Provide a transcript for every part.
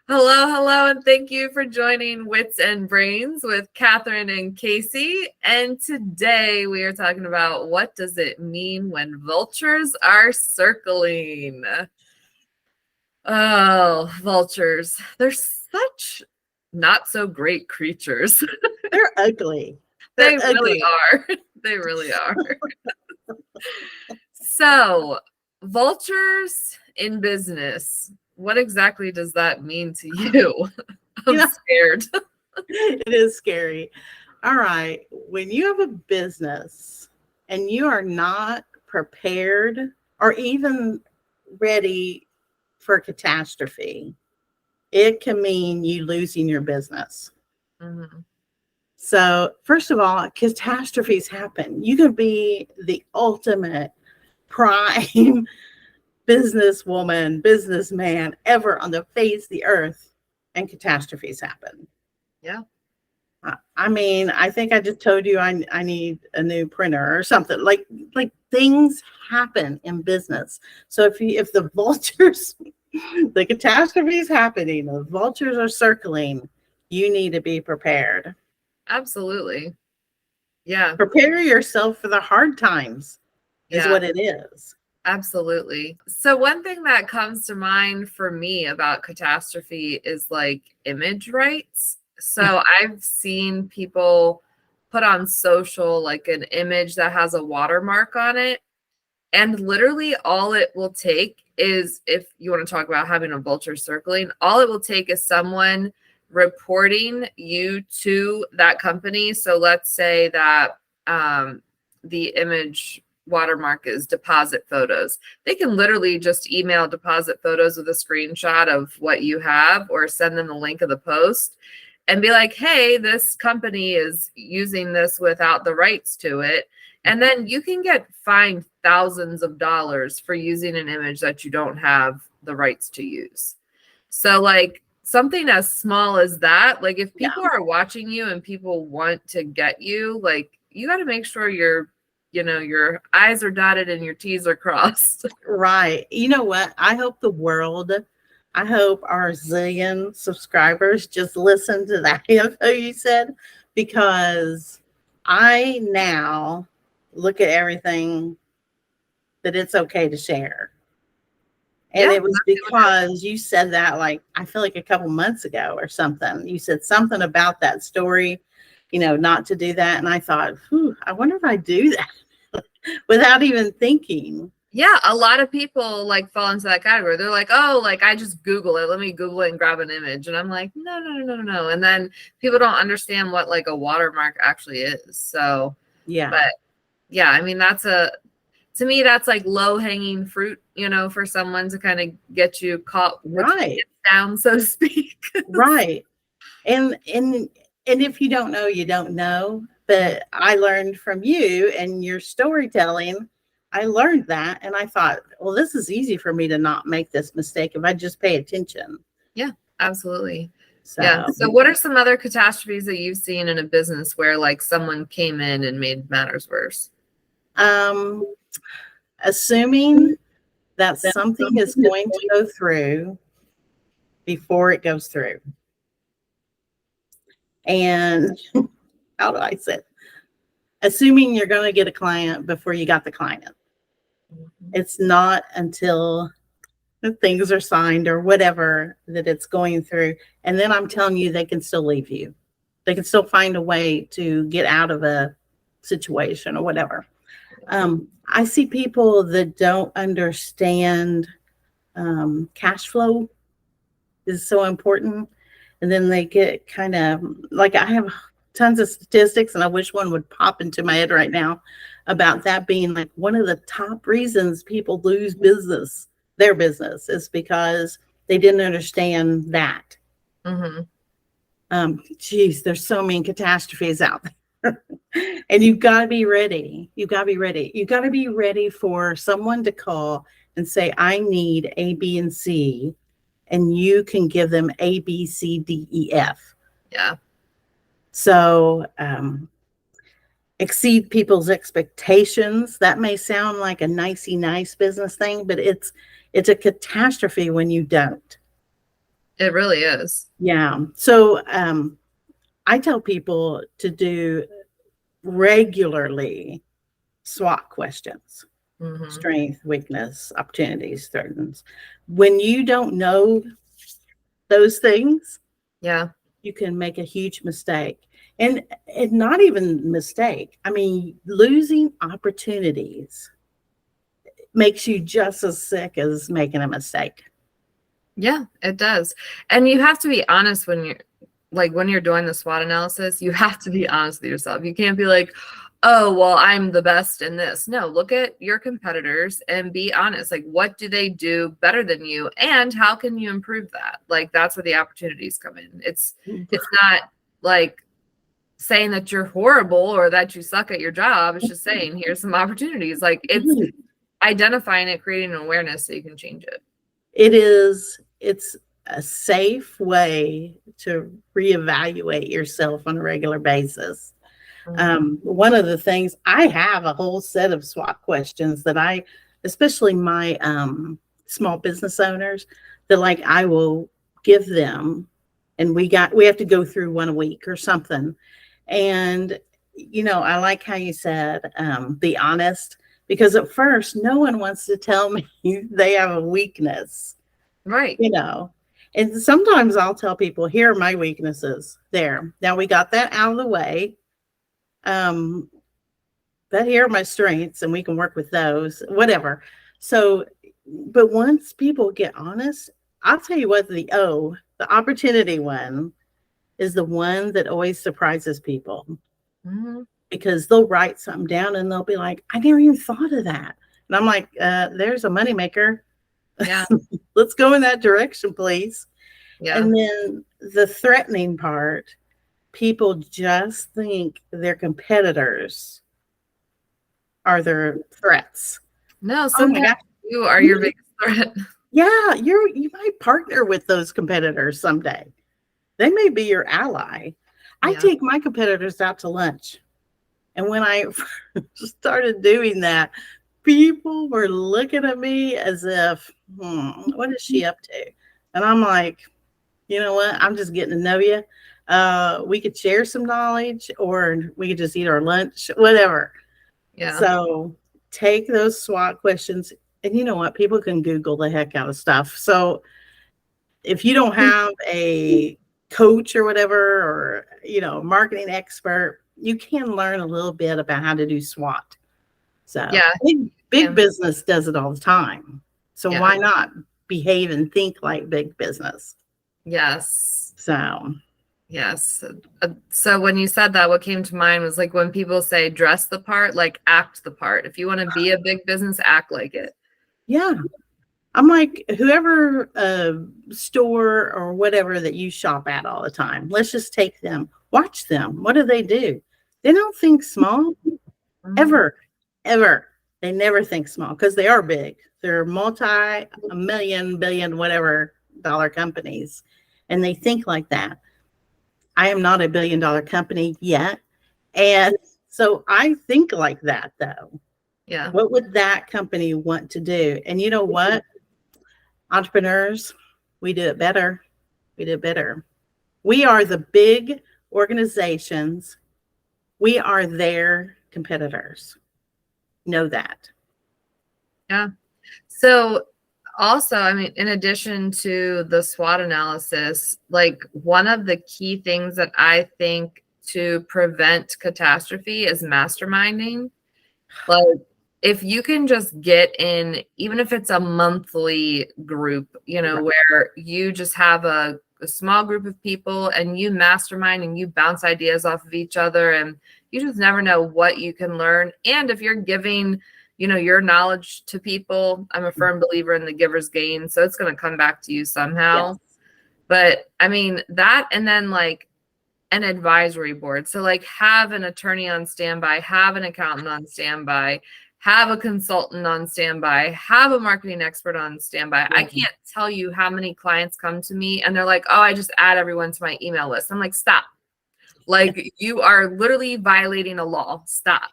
Hello, hello, and thank you for joining Wits and Brains with Catherine and Casey. And today we are talking about what does it mean when vultures are circling? Oh, vultures. They're such not so great creatures. They're ugly. They're They really ugly. are. They really are. So, vultures in business. What exactly does that mean to you? You I'm know, scared. it is scary. All right. When you have a business and you are not prepared or even ready for catastrophe, it can mean you losing your business. Mhm. So, first of all, catastrophes happen. You can be the ultimate prime businesswoman, businessman ever on the face of the earth, and catastrophes happen. Yeah. I mean, I think I just told you I need a new printer or something. Like things happen in business. So if the vultures, the catastrophe is happening, the vultures are circling, you need to be prepared. Absolutely. Yeah. Prepare yourself for the hard times, is Yeah. what it is. Absolutely. So one thing that comes to mind for me about catastrophe is like image rights. So I've seen people put on social like an image that has a watermark on it. And literally all it will take is, if you want to talk about having a vulture circling, all it will take is someone reporting you to that company. So let's say that the image watermark is deposit photos. They can literally just email deposit photos with a screenshot of what you have or send them the link of the post and be like, hey, this company is using this without the rights to it. And then you can get fined thousands of dollars for using an image that you don't have the rights to use. So, like, something as small as that, like, if Yeah. people are watching you and people want to get you, like, you got to make sure your I's are dotted and your T's are crossed. Right. You know what? I hope our zillion subscribers just listen to that info you said, because I now look at everything that it's okay to share. And Yeah, it was because you said that, like, I feel like a couple months ago or something. You said something about that story, not to do that. And I thought, I wonder if I do that without even thinking. yeah, a lot of people like fall into that category. They're like, oh, like I just Google it. Let me Google it and grab an image. And I'm like, no, no, no, no, no. And then people don't understand what like a watermark actually is. So, Yeah. but yeah, I mean, to me, that's like low hanging fruit, for someone to kind of get you caught with your Right. head down, so to speak. Right. And if you don't know, you don't know. But I learned from you and your storytelling. I learned that, and I thought, well, this is easy for me to not make this mistake if I just pay attention. Yeah, absolutely. Yeah. So, So what are some other catastrophes that you've seen in a business where like someone came in and made matters worse? um, assuming that something is going to go through before it goes through. And how do I say it? Assuming you're going to get a client before you got the client. It's not until things are signed or whatever that it's going through. And then I'm telling you, they can still leave you. They can still find a way to get out of a situation or whatever. I see people that don't understand cash flow is so important. And then they get kind of like, I have tons of statistics, and I wish one would pop into my head right now about that being like one of the top reasons people lose their business is because they didn't understand that. Geez, there's so many catastrophes out there. And you've got to be ready. You've got to be ready. You've got to be ready for someone to call and say, I need A, B, and C. And you can give them A, B, C, D, E, F. Yeah. So exceed people's expectations. That may sound like a nicey nice business thing, but it's a catastrophe when you don't. It really is. Yeah. So I tell people to do regularly SWOT questions: Hmm. strength, weakness, opportunities, threats. When you don't know those things, Yeah. you can make a huge mistake. And not even mistake. I mean, losing opportunities makes you just as sick as making a mistake. Yeah, it does. And you have to be honest when you're like when you're doing the SWOT analysis, you have to be honest with yourself. You can't be like, "Oh, well, I'm the best in this." No, look at your competitors and be honest. Like, what do they do better than you, and how can you improve that? Like, that's where the opportunities come in. It's not like saying that you're horrible or that you suck at your job. It's just saying, "Here's some opportunities." Like, it's identifying it, creating an awareness so you can change it. It's a safe way to reevaluate yourself on a regular basis. Mhm. One of the things, I have a whole set of SWOT questions that especially my small business owners, that like I will give them, and we have to go through one a week or something. And I like how you said, be honest, because at first no one wants to tell me they have a weakness, Right. you know. And sometimes I'll tell people, here are my weaknesses. There. Now we got that out of the way. Um, but here are my strengths, and we can work with those, whatever. So, but once people get honest, I'll tell you what, the opportunity one is the one that always surprises people, Mhm. because they'll write something down and they'll be like, I never even thought of that. And I'm like, there's a moneymaker. Yeah. Let's go in that direction, please. Yeah. And then the threatening part, people just think their competitors are their threats. No, Oh my sometimes gosh. you are your You, biggest threat. yeah, you might partner with those competitors someday. They may be your ally. I Yeah. take my competitors out to lunch. And when I started doing that, people were looking at me as if, what is she up to? And I'm like, you know what? I'm just getting to know you. We could share some knowledge, or we could just eat our lunch, whatever. Yeah. So take those SWOT questions. And you know what? People can Google the heck out of stuff. So if you don't have a coach or whatever, or, marketing expert, you can learn a little bit about how to do SWOT. So Yeah. big And business does it all the time. So yeah. why not behave and think like big business? Yes. So Yes. So when you said that, what came to mind was like when people say dress the part, like act the part. If you want to be a big business, act like it. yeah, I'm like, whoever store or whatever that you shop at all the time, let's just take them, watch them. What do? They don't think small. Mhm. Ever, ever. They never think small, because they are big. They're a million, billion, whatever dollar companies. And they think like that. I am not a $1 billion company yet. And so I think like that, though. Yeah. What would that company want to do? And you know what? Entrepreneurs, we do it better. We do it better. We are the big organizations. We are their competitors. Know that. Yeah. So also, I mean, in addition to the SWOT analysis, like one of the key things that I think to prevent catastrophe is masterminding. Like if you can just get in, even if it's a monthly group, Right. where you just have a small group of people and you mastermind and you bounce ideas off of each other, and you just never know what you can learn. And if you're giving, your knowledge to people, I'm a firm believer in the giver's gain. So it's going to come back to you somehow. Yes. But I mean, that, and then like an advisory board. So like have an attorney on standby, have an accountant on standby, have a consultant on standby, have a marketing expert on standby. I Yeah. can't tell you how many clients come to me and they're like, "Oh, I just add everyone to my email list." I'm like, "Stop. Like you are literally violating a law. Stop."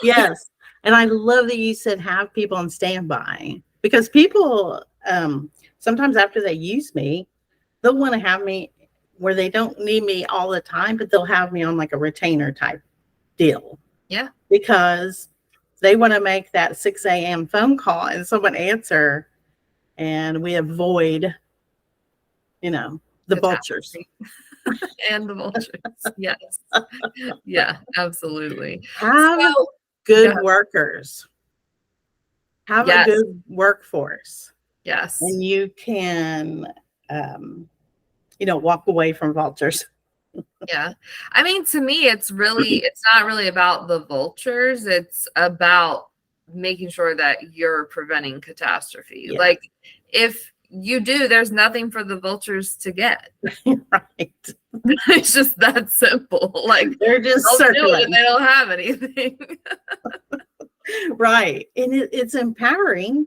Yes. And I love that you said have people on standby, because people Sometimes after they use me, they'll want to have me where they don't need me all the time, but they'll have me on like a retainer type deal. Yeah. Because they want to make that 6 a.m. phone call and someone answer, and we avoid, the vultures. And the vultures. Yes. Yeah, absolutely. Have So, good yeah. workers. Have a Yes. good workforce. Yes. And you can, walk away from vultures. Yeah. I mean, to me, it's not really about the vultures. It's about making sure that you're preventing catastrophe. Yeah. Like, if you do, there's nothing for the vultures to get. Right. It's just that simple. Like, they're just they'll do it circling. and they don't have anything. Right. And it's empowering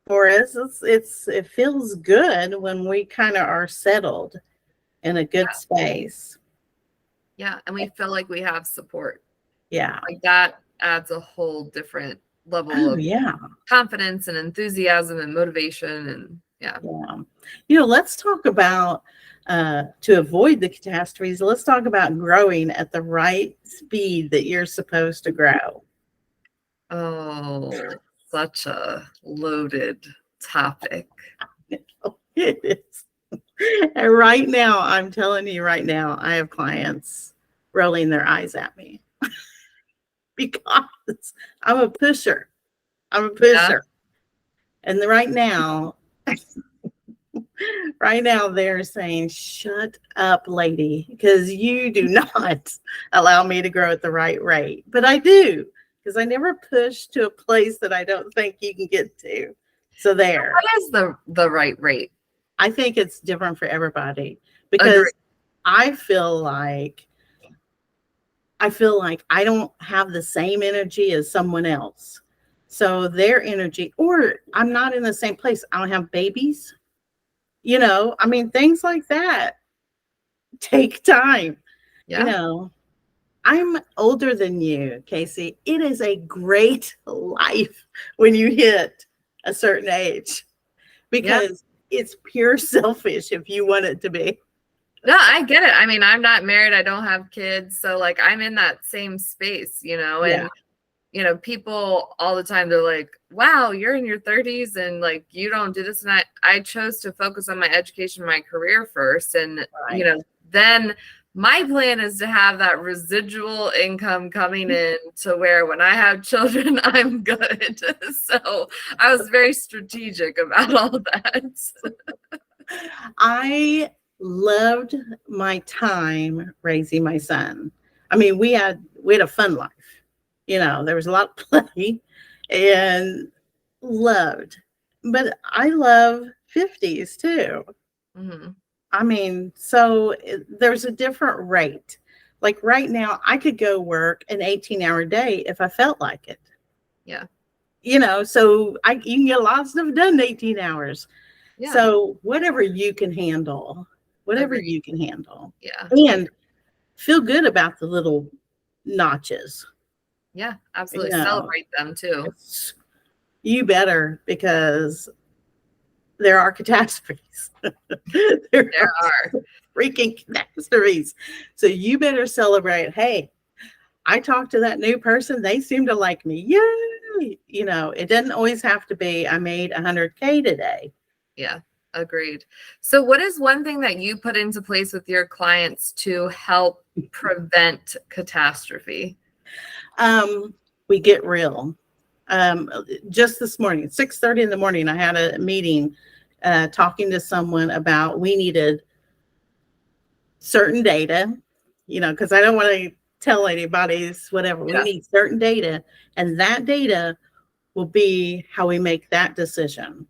for us. It feels good when we kind of are settled in a good space. Yeah. And we feel like we have support. Yeah. Like, that adds a whole different level of confidence and enthusiasm and motivation. And yeah. Let's talk about to avoid the catastrophes. Let's talk about growing at the right speed that you're supposed to grow. Oh, such a loaded topic. It is. And right now, I'm telling you right now, I have clients rolling their eyes at me because I'm a pusher. Yeah. And right now, they're saying, shut up, lady, because you do not allow me to grow at the right rate. But I do, because I never push to a place that I don't think you can get to. So there. What is the right rate? I think it's different for everybody, because I feel like I don't have the same energy as someone else. So their energy, or I'm not in the same place. I don't have babies. Things like that take time. Yeah. I'm older than you, Casey. It is a great life when you hit a certain age, because it's pure selfish if you want it to be. No, I get it. I mean, I'm not married. I don't have kids. So, like, I'm in that same space, and, people all the time, they're like, wow, you're in your 30s and, like, you don't do this. And I chose to focus on my education, my career first. And, then my plan is to have that residual income coming in to where when I have children, I'm good. So I was very strategic about all that. I loved my time raising my son. I mean, we had a fun life. There was a lot of play and loved, but I love 50s too. Mm-hmm. I mean, so there's a different rate. Like right now, I could go work an 18-hour day if I felt like it. Yeah. So you can get a lot of stuff done in 18 hours. Yeah. So whatever you can handle, Yeah. And feel good about the little notches. Yeah, absolutely. Celebrate them too. You better, because there are catastrophes. there are freaking catastrophes. So you better celebrate. Hey, I talked to that new person. They seem to like me. Yay! It doesn't always have to be, I made 100K today. Yeah, agreed. So what is one thing that you put into place with your clients to help prevent catastrophe? We get real. Just this morning, 6:30 in the morning, I had a meeting talking to someone about we needed certain data, because I don't want to tell anybody's whatever. Yeah. We need certain data, and that data will be how we make that decision.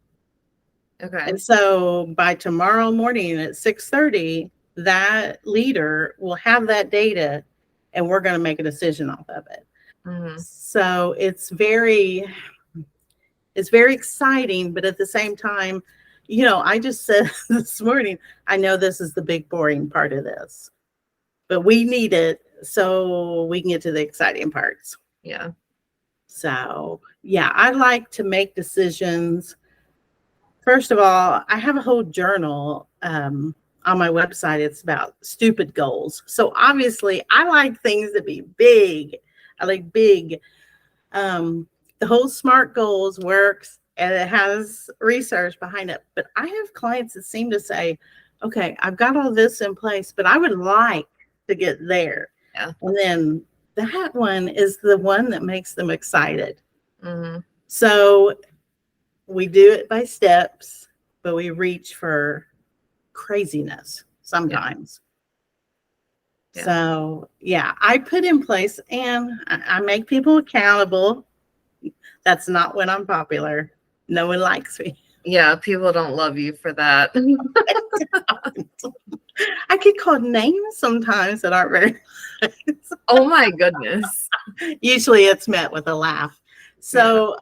Okay. And so by tomorrow morning at 6:30, that leader will have that data, and we're going to make a decision off of it. Mm-hmm. So it's very exciting, but at the same time, I just said this morning, I know this is the big boring part of this, but we need it so we can get to the exciting parts. Yeah. So, I like to make decisions First of all, I have a whole journal on my website. It's about stupid goals. So obviously, I like things to be big. I like big. The whole SMART goals works, and it has research behind it. But I have clients that seem to say, okay, I've got all this in place, but I would like to get there. Yeah. And then that one is the one that makes them excited. Mm-hmm. So we do it by steps, but we reach for craziness sometimes. Yeah. So, yeah, I put in place and I make people accountable. That's not when I'm popular. No one likes me. Yeah, people don't love you for that. I get called names sometimes that aren't very nice. Oh my goodness. Usually it's met with a laugh. So,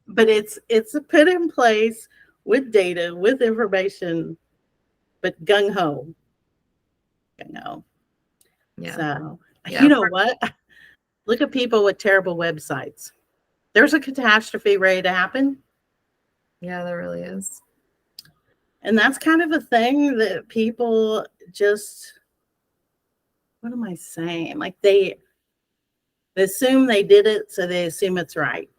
but it's put in place with data, with information, but gung-ho. Yeah. So, Yeah. you know what? Look at people with terrible websites. There's a catastrophe ready to happen. Yeah, there really is. And that's kind of a thing that people just, what am I saying? Like they assume they did it, so they assume it's right.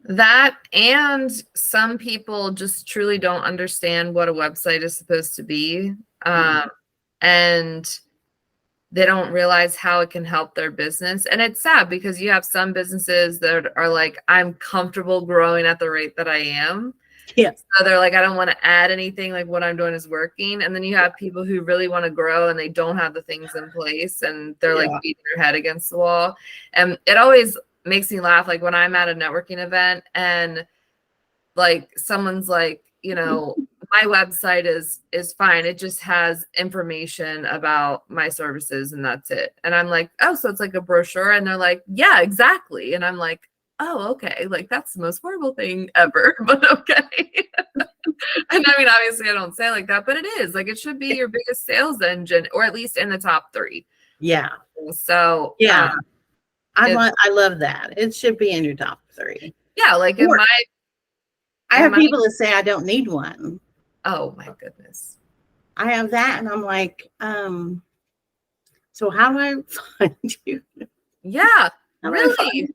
That, and some people just truly don't understand what a website is supposed to be. And they don't realize how it can help their business. And it's sad because you have some businesses that are like, I'm comfortable growing at the rate that I am. Yeah. So they're like, I don't want to add anything, like what I'm doing is working. And then you have people who really want to grow and they don't have the things in place and they're like beating their head against the wall. And it always makes me laugh, like when I'm at a networking event and like someone's like, you know, my website is fine. It just has information about my services and that's it. And I'm like, oh, so it's like a brochure. And they're like, yeah, exactly. And I'm like, oh, okay. Like that's the most horrible thing ever, but okay. And I mean, obviously I don't say like that, but it is like, it should be your biggest sales engine, or at least in the top 3. Yeah. So yeah, I love that. It should be in your top 3. Yeah. Like I have people that say I don't need one. Oh my goodness. I have that. And I'm like, so how do I find you? Yeah, really?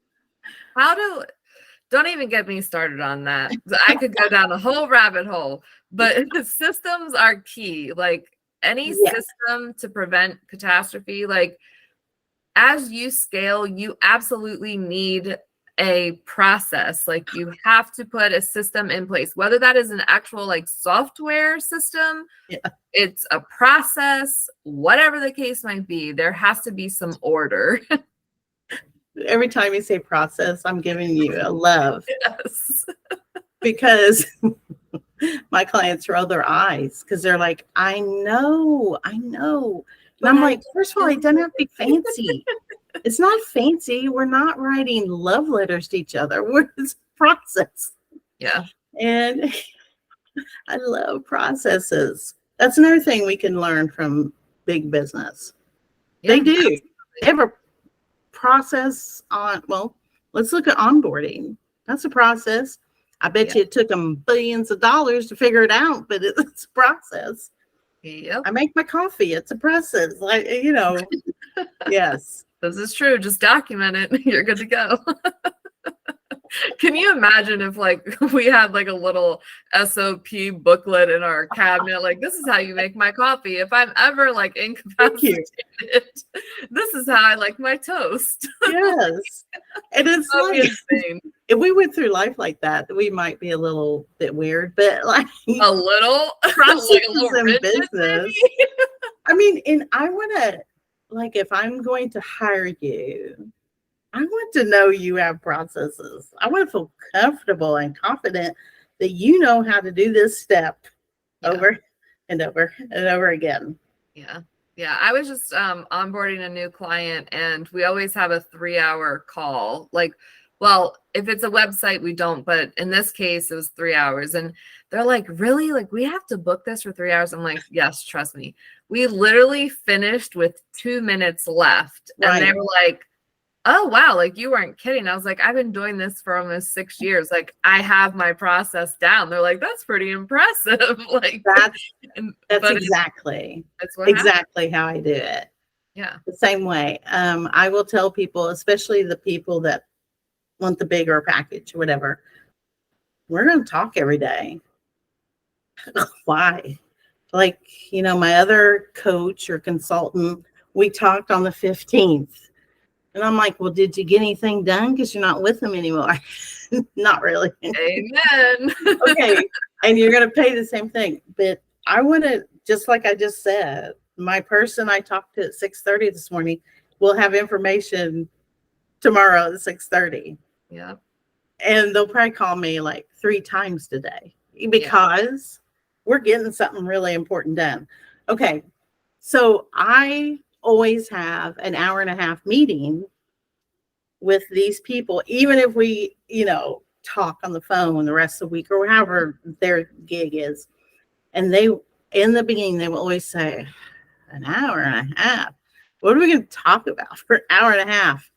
Don't even get me started on that. I could go down a whole rabbit hole, but the systems are key. Like any system to prevent catastrophe, like as you scale, you absolutely need a process. Like you have to put a system in place, whether that is an actual like software system, it's a process, whatever the case might be, there has to be some order. Every time you say process, I'm giving you a love. Yes. Because my clients roll their eyes because they're like, I know. And I'm like, first of all, it doesn't have to be fancy. It's not fancy. We're not writing love letters to each other. It's a process. Yeah. And I love processes. That's another thing we can learn from big business. Yeah, they do. Absolutely. They have a process on, well, let's look at onboarding. That's a process. I bet you it took them billions of dollars to figure it out, but it's a process. Yep. I make my coffee. It's a process. Like, you know, yes. This is true. Just document it. You're good to go. Can you imagine if like we had like a little SOP booklet in our cabinet, like this is how you make my coffee. If I'm ever like incapacitated, this is how I like my toast. Yes. And it's like insane. If we went through life like that, we might be a little bit weird, but like a little like a little in business. I mean, and I want to, like, if I'm going to hire you, I want to know you have processes. I want to feel comfortable and confident that you know how to do this step over and over and over again. Yeah. Yeah. I was just onboarding a new client and we always have a 3-hour call. Like, well, if it's a website, we don't, but in this case, it was 3 hours. And they're like, really? Like, we have to book this for 3 hours? I'm like, yes, trust me. We literally finished with 2 minutes left. And they were like, oh, wow, like you weren't kidding. I was like, I've been doing this for almost 6 years. Like I have my process down. They're like, that's pretty impressive. Like That's but exactly that's what happened. exactly how I do it. Yeah. The same way. I will tell people, especially the people that want the bigger package, whatever, we're going to talk every day. Why? Like, my other coach or consultant, we talked on the 15th. And I'm like, well, did you get anything done? Because you're not with them anymore. Not really. Amen. Okay. And you're going to pay the same thing. But I want to, just like I just said, my person I talked to at 6:30 this morning will have information tomorrow at 6:30. Yeah. And they'll probably call me like 3 times today because we're getting something really important done. Okay. So I always have an hour and a half meeting with these people, even if we, talk on the phone the rest of the week or however their gig is. And they, in the beginning, they will always say, an hour and a half. What are we going to talk about for an hour and a half?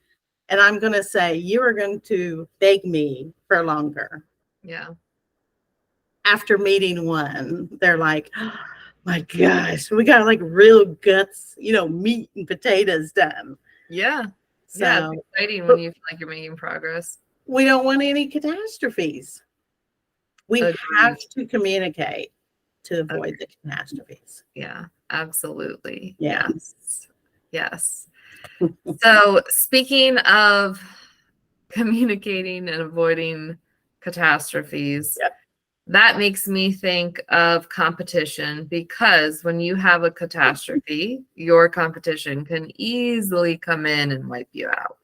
And I'm going to say, you are going to beg me for longer. Yeah. After meeting one, they're like, oh, my gosh, we got like real guts, meat and potatoes done. Yeah. So, yeah, it's exciting when you feel like you're making progress. We don't want any catastrophes. We Agreed. have to communicate to avoid the catastrophes. Yeah, absolutely. Yeah. Yes. So speaking of communicating and avoiding catastrophes, that makes me think of competition, because when you have a catastrophe, your competition can easily come in and wipe you out.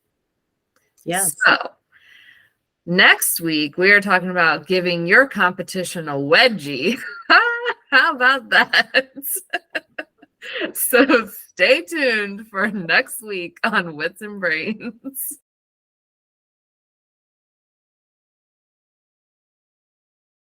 Yes. So next week, we are talking about giving your competition a wedgie. How about that? So stay tuned for next week on Wits and Brains.